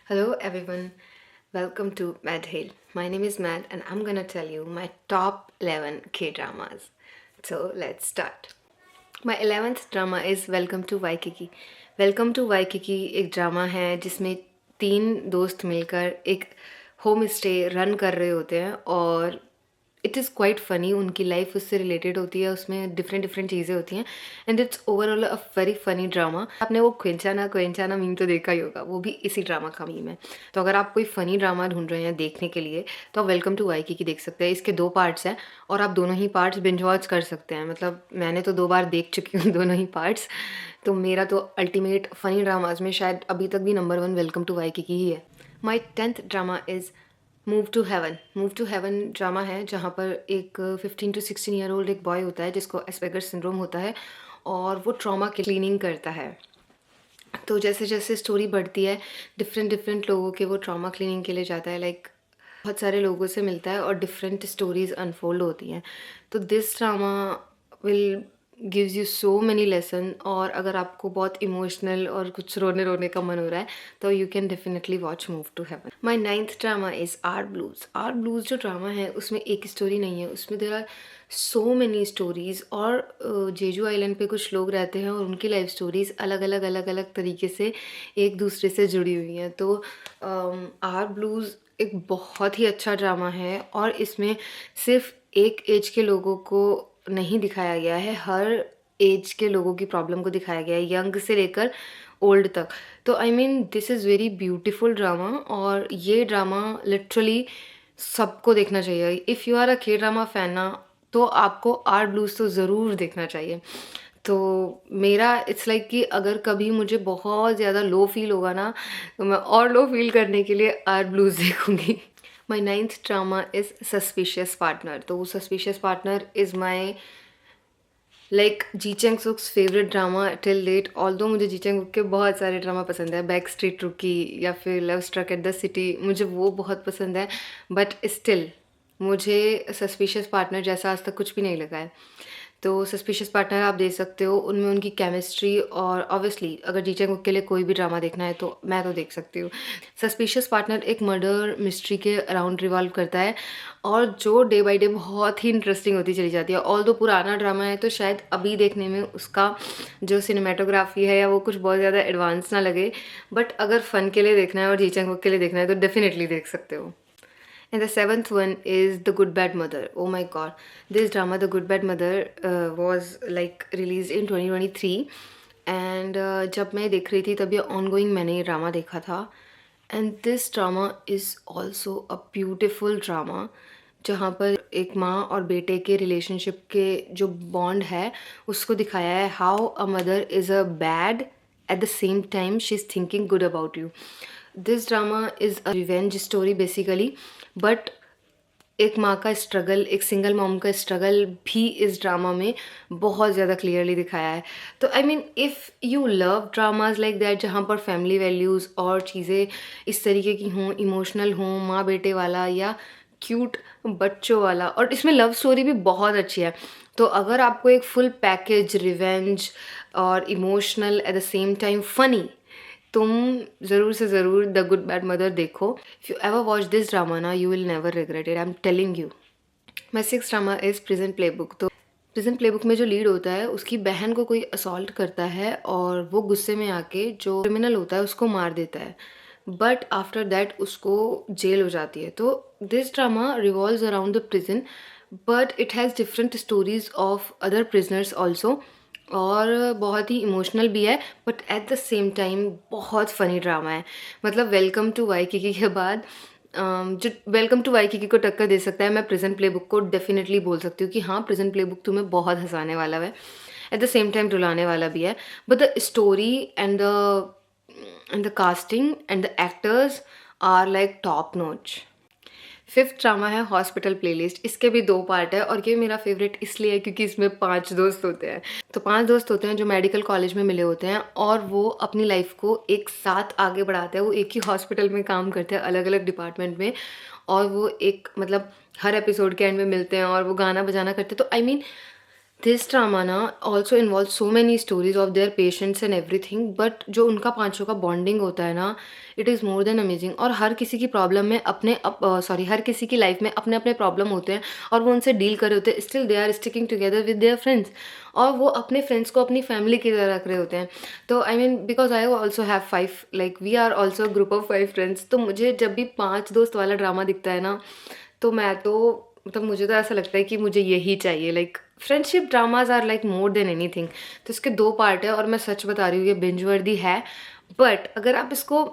Hello everyone, welcome to Mad Hill. My name is Mad and I'm gonna tell you my top 11 K dramas. So let's start. My 11th drama is Welcome to Waikiki. Welcome to Waikiki एक drama है जिसमें तीन दोस्त मिलकर एक home stay run कर रहे होते हैं और इट इज़ क्वाइट फ़नी। उनकी लाइफ उससे रिलेटेड होती है, उसमें डिफरेंट डिफरेंट चीज़ें होती हैं and it's overall a very funny drama. आपने वो क्वेंचाना मीम तो देखा ही होगा, वो भी इसी ड्रामा का मीम है। तो अगर आप कोई फ़नी ड्रामा ढूंढ रहे हैं देखने के लिए तो आप वेलकम टू वाइकी देख सकते हैं। इसके 2 पार्ट्स हैं और आप दोनों ही पार्ट्स बिंज वॉच कर सकते हैं। मतलब मैंने तो 2 बार देख चुकी हूँ दोनों ही पार्ट्स। तो मेरा तो अल्टीमेट फ़नी ड्रामाज में शायद अभी तक भी नंबर 1 वेलकम टू वाइकी ही है। My 10th drama is move to heaven. Move to heaven drama है जहाँ पर एक 15 to 16 ईयर ओल्ड एक बॉय होता है जिसको एस्पेगर सिंड्रोम होता है और वो ट्रॉमा क्लीनिंग करता है। तो जैसे जैसे स्टोरी बढ़ती है डिफरेंट डिफरेंट लोगों के वो ट्रॉमा क्लीनिंग के लिए जाता है, लाइक बहुत सारे लोगों से मिलता है और डिफरेंट स्टोरीज अनफोल्ड होती हैं। तो this drama will gives you so many lesson, और अगर आपको बहुत इमोशनल और कुछ रोने रोने का मन हो रहा है तो you can definitely watch move to heaven. My 9th drama is our blues. Our blues जो ड्रामा है उसमें एक स्टोरी नहीं है, उसमें there are so many stories. और जेजू आइलैंड पे कुछ लोग रहते हैं और उनकी लाइफ स्टोरीज़ अलग अलग तरीके से एक दूसरे से जुड़ी हुई हैं। तो आर ब्लूज़ एक बहुत ही अच्छा ड्रामा है और इसमें सिर्फ एक एज के लोगों को नहीं दिखाया गया है, हर एज के लोगों की प्रॉब्लम को दिखाया गया है, यंग से लेकर ओल्ड तक। तो I mean this is very beautiful drama और ये ड्रामा लिटरली सबको देखना चाहिए। इफ़ यू आर अ के ड्रामा फैन ना तो आपको आर ब्लूज़ तो ज़रूर देखना चाहिए। तो मेरा इट्स लाइक कि अगर कभी मुझे बहुत ज़्यादा लो फील होगा ना तो मैं और लो फील करने के लिए आर ब्लूज़ देखूँगी। My 9th drama is suspicious partner. तो suspicious partner is my like Ji Chang Wook's favourite drama till date. Although मुझे जी चैंग सुक के बहुत सारे ड्रामा पसंद है, बैक स्ट्रीट रुकी या फिर love struck at the city, मुझे वो बहुत पसंद है। बट स्टिल मुझे सस्पिशियस पार्टनर जैसा आज तक कुछ भी नहीं लगा है। तो सस्पिशियस पार्टनर आप देख सकते हो, उनमें उनकी केमिस्ट्री, और ऑब्वियसली अगर जी चैंग के लिए कोई भी ड्रामा देखना है तो मैं तो देख सकती हूँ। सस्पिशियस पार्टनर एक मर्डर मिस्ट्री के अराउंड रिवॉल्व करता है और जो डे बाय डे बहुत ही इंटरेस्टिंग होती चली जाती है। ऑल दो पुराना ड्रामा है तो शायद अभी देखने में उसका जो सिनेमेटोग्राफी है या वो कुछ बहुत ज़्यादा एडवांस ना लगे, बट अगर फ़न के लिए देखना है और जी चैंग के लिए देखना है तो डेफिनेटली देख सकते हो। And the seventh one is The Good Bad Mother. Oh my god. This drama, The Good Bad Mother, was like released in 2023. And जब मैं देख रही थी तब ये ongoing मैंने ये ड्रामा देखा था। And this drama is also a beautiful drama जहाँ पर एक माँ और बेटे के रिलेशनशिप के जो बॉन्ड है उसको दिखाया है। How a mother is a bad at the same time she's thinking good about you. This drama is a revenge story basically, but एक माँ का स्ट्रगल, एक सिंगल मॉम का स्ट्रगल भी इस ड्रामा में बहुत ज़्यादा क्लियरली दिखाया है। तो I mean if you love dramas like that जहाँ पर फैमिली वैल्यूज़ और चीज़ें इस तरीके की हों, इमोशनल हों, माँ बेटे वाला या क्यूट बच्चों वाला, और इसमें लव स्टोरी भी बहुत अच्छी है। तो अगर आपको एक फुल पैकेज रिवेंज और emotional at the same time funny, तुम ज़रूर से ज़रूर द गुड बैड मदर देखो। If you ever watch this drama ना you will never regret it, I am telling you. My 6th drama is prison playbook. तो prison playbook में जो lead होता है उसकी बहन को कोई असॉल्ट करता है और वो गुस्से में आके जो क्रिमिनल होता है उसको मार देता है, बट आफ्टर दैट उसको जेल हो जाती है। तो this drama revolves around the prison, but it has different stories of other prisoners also, और बहुत ही इमोशनल भी है but at the same time बहुत फ़नी ड्रामा है। मतलब वेलकम टू वाइकिकी के बाद जो वेलकम टू वाइकिकी को टक्कर दे सकता है, मैं प्रिजन प्लेबुक को डेफिनेटली बोल सकती हूँ कि हाँ, प्रिजन प्लेबुक तुम्हें बहुत हंसाने वाला है, एट द सेम टाइम रुलाने वाला भी है। But the story and the casting and the actors are like top notch. 5th drama है हॉस्पिटल प्लेलिस्ट। इसके भी 2 पार्ट है और ये मेरा फेवरेट इसलिए है क्योंकि इसमें 5 दोस्त होते हैं। तो 5 दोस्त होते हैं जो मेडिकल कॉलेज में मिले होते हैं और वो अपनी लाइफ को एक साथ आगे बढ़ाते हैं। वो एक ही हॉस्पिटल में काम करते हैं, अलग अलग डिपार्टमेंट में, और वो एक मतलब हर एपिसोड के एंड में मिलते हैं और वो गाना बजाना करते हैं। तो आई मीन दिस ड्रामा ना also involve so many stories of their patients and everything, but जो उनका पाँचों का बॉन्डिंग होता है ना, it is more than amazing. और हर किसी की प्रॉब्लम में हर किसी की लाइफ में अपने अपने प्रॉब्लम होते हैं और वो उनसे डील कर रहे होते हैं, still they are sticking together with their friends. और वो अपने फ्रेंड्स को अपनी फैमिली की तरह रख रहे होते हैं। तो I mean because I also have 5, like we are also group of 5 friends. तो मुझे जब भी 5 दोस्त वाला ड्रामा दिखता है ना, तो मैं तो मतलब मुझे तो ऐसा लगता है कि मुझे यही चाहिए। Like friendship dramas are like more than anything. तो इसके 2 पार्ट है और मैं सच बता रही हूँ ये बिंज वर्दी है। बट अगर आप इसको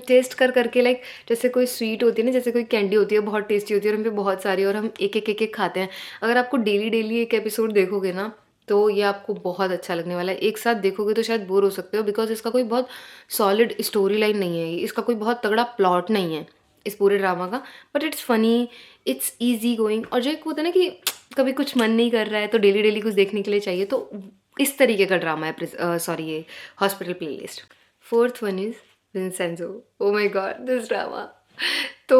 टेस्ट कर करके, लाइक जैसे कोई स्वीट होती है ना, जैसे कोई कैंडी होती है बहुत टेस्टी होती है और हम पे बहुत सारी, और हम एक एक खाते हैं। अगर आपको डेली डेली एक एपिसोड देखोगे ना, तो ये आपको बहुत अच्छा लगने वाला है। एक साथ देखोगे तो शायद बोर हो सकते हो, बिकॉज इसका कोई बहुत सॉलिड स्टोरी लाइन नहीं है, इसका कोई बहुत तगड़ा प्लॉट नहीं है इस पूरे ड्रामा का। But it's funny, it's easy going. और जो एक होता है ना कि कभी कुछ मन नहीं कर रहा है तो डेली डेली कुछ देखने के लिए चाहिए, तो इस तरीके का ड्रामा है। सॉरी, ये hospital playlist. Fourth one is Vincenzo. O my God, this drama. तो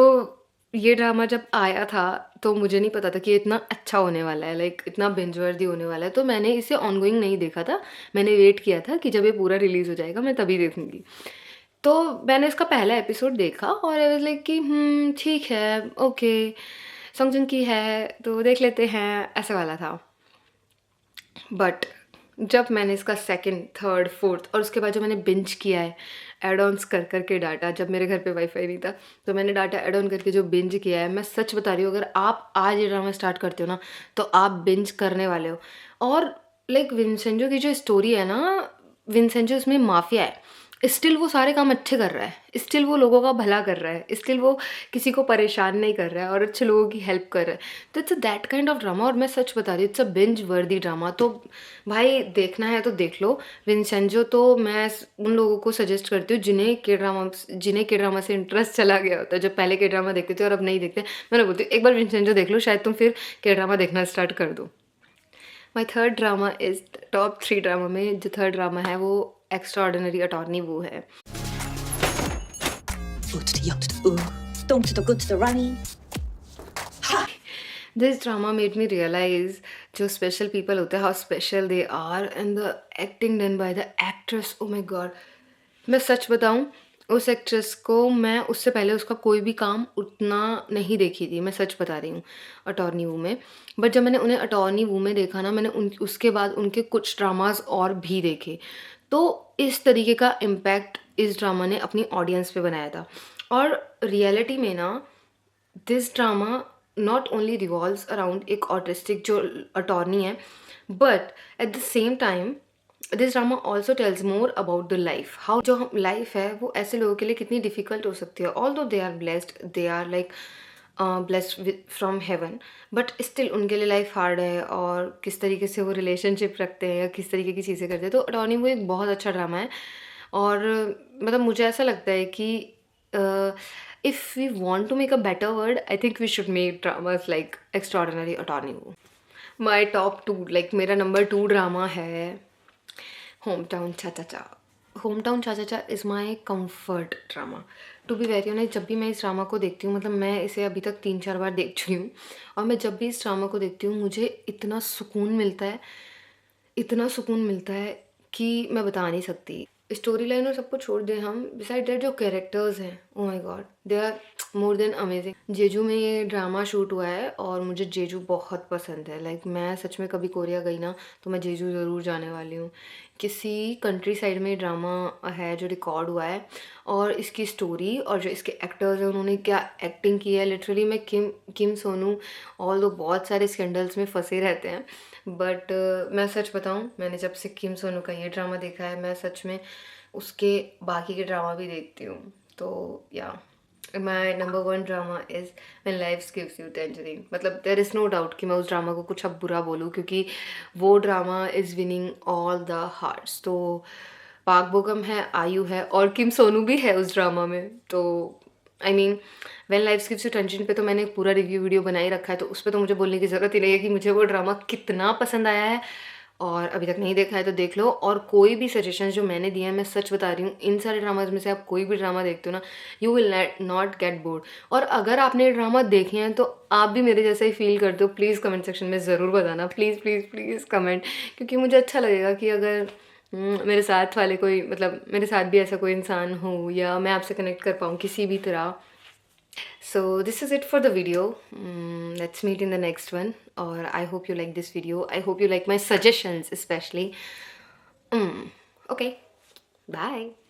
ये ड्रामा जब आया था तो मुझे नहीं पता था कि ये इतना अच्छा होने वाला है, लाइक इतना बिंज वर्दी होने वाला है। तो मैंने इसे ऑनगोइंग नहीं देखा था, मैंने वेट किया था कि जब ये पूरा रिलीज़ हो जाएगा मैं तभी देखूंगी। तो मैंने इसका पहला एपिसोड देखा और आई वाज लाइक कि ठीक है, ओके, सॉन्ग की है तो देख लेते हैं, ऐसे वाला था। बट जब मैंने इसका सेकंड, थर्ड, फोर्थ और उसके बाद जो मैंने बिंज किया है एड ऑन्स कर करके डाटा, जब मेरे घर पे वाईफाई नहीं था तो मैंने डाटा एड ऑन करके जो बिंज किया है, मैं सच बता रही हूँ, अगर आप आज ये ड्रामा स्टार्ट करते हो ना तो आप बिंज करने वाले हो। और लाइक विंसेंजो की जो स्टोरी है ना, विंसेंजो इसमें माफिया है, स्टिल वो सारे काम अच्छे कर रहा है, स्टिल वो लोगों का भला कर रहा है, स्टिल वो किसी को परेशान नहीं कर रहा है और अच्छे लोगों की हेल्प कर रहा है। तो it's that kind of drama. और मैं सच बता रही हूँ, इट्स अ बिंज वर्दी ड्रामा। तो भाई देखना है तो देख लो विंसेंजो। तो मैं उन लोगों को सजेस्ट करती हूँ जिन्हें के ड्रामा से इंटरेस्ट चला गया होता है, जो पहले के ड्रामा देखते थे और अब नहीं देखते, मैंने बोलती हूँ एक बार विंसेंजो देख लो, शायद तुम फिर के ड्रामा देखना स्टार्ट कर दो। My third drama is top 3 drama में जो थर्ड ड्रामा है वो एक्स्ट्रा ऑर्डिनरी अटॉर्नी वो है। This drama made me realize जो स्पेशल पीपल होते हैं how special they are, and the acting done by the actress. Oh my god, मैं सच बताऊं, उस एक्ट्रेस को मैं उससे पहले उसका कोई भी काम उतना नहीं देखी थी, मैं सच बता रही हूँ, अटॉर्नी वू में। बट जब मैंने उन्हें अटॉर्नी वू में देखा ना, मैंने उसके बाद उनके कुछ ड्रामाज और भी देखे। तो इस तरीके का इम्पैक्ट इस ड्रामा ने अपनी ऑडियंस पे बनाया था। और रियलिटी में ना this drama not only revolves around एक ऑटिस्टिक जो अटॉर्नी है, but at the same time this drama also tells more about the life, how जो हम लाइफ है वो ऐसे लोगों के लिए कितनी डिफिकल्ट हो सकती है। Although they are blessed, they are like blessed from heaven, but still उनके लिए लाइफ हार्ड है, और किस तरीके से वो रिलेशनशिप रखते हैं या किस तरीके की चीज़ें करते हैं। तो अटॉर्नी वो एक बहुत अच्छा ड्रामा है। और मतलब मुझे ऐसा लगता है कि if we want to make a better world, I think we should make dramas like extraordinary attorney Woo. My top 2, like मेरा नंबर 2 ड्रामा है home town cha. Home town cha is my comfort drama. To be very honest, जब भी मैं इस drama को देखती हूँ, मतलब मैं इसे अभी तक 3-4 बार देख चुकी हूँ, और मैं जब भी इस ड्रामा को देखती हूँ मुझे इतना सुकून मिलता है, इतना सुकून मिलता है कि मैं बता नहीं सकती। स्टोरी लाइन और सबको छोड़ दें हम, बिसाइड दैट जो कैरेक्टर्स हैं, oh my god, they are more than amazing. Jeju में ये ड्रामा शूट हुआ है और मुझे जेजू बहुत पसंद है। लाइक मैं सच में कभी कोरिया गई ना तो मैं जेजू ज़रूर जाने वाली हूँ। किसी कंट्री साइड में ड्रामा है जो रिकॉर्ड हुआ है, और इसकी स्टोरी और जो इसके एक्टर्स हैं उन्होंने क्या एक्टिंग की है। लिटरली मैं किम सोनू ऑल दो बहुत सारे स्कैंडल्स में फंसे रहते हैं, बट मैं सच बताऊं, मैंने जब से किम सोनू का ये ड्रामा देखा है, मैं सच में उसके बाकी के ड्रामा भी देखती हूँ। तो या my number 1 drama is when life gives you tangerine. मतलब देयर इज़ नो डाउट कि मैं उस ड्रामा को कुछ अब बुरा बोलूँ, क्योंकि वो drama is winning all the hearts. तो पाक बोगम है, आयु है और किम सोनू भी है उस ड्रामा में। तो I mean when life gives you tangerine पे तो मैंने एक पूरा रिव्यू वीडियो बना ही रखा है, तो उस पर तो मुझे बोलने की ज़रूरत ही नहीं है कि मुझे वो ड्रामा कितना पसंद आया है। और अभी तक नहीं देखा है तो देख लो। और कोई भी सजेशन जो मैंने दिए हैं, मैं सच बता रही हूँ, इन सारे ड्रामाज में से आप कोई भी ड्रामा देखते हो ना, you will not get bored. और अगर आपने ये ड्रामा देखे हैं तो आप भी मेरे जैसा ही फील करते हो, प्लीज़ कमेंट सेक्शन में ज़रूर बताना, प्लीज़ प्लीज़ प्लीज़ कमेंट। क्योंकि मुझे अच्छा लगेगा कि अगर मेरे साथ वाले कोई, मतलब मेरे साथ भी ऐसा कोई इंसान हो, या मैं आपसे कनेक्ट कर पाऊँ किसी भी तरह। So this is it for the video. Let's meet in the next one. Or I hope you like this video. I hope you like my suggestions especially. Okay, bye.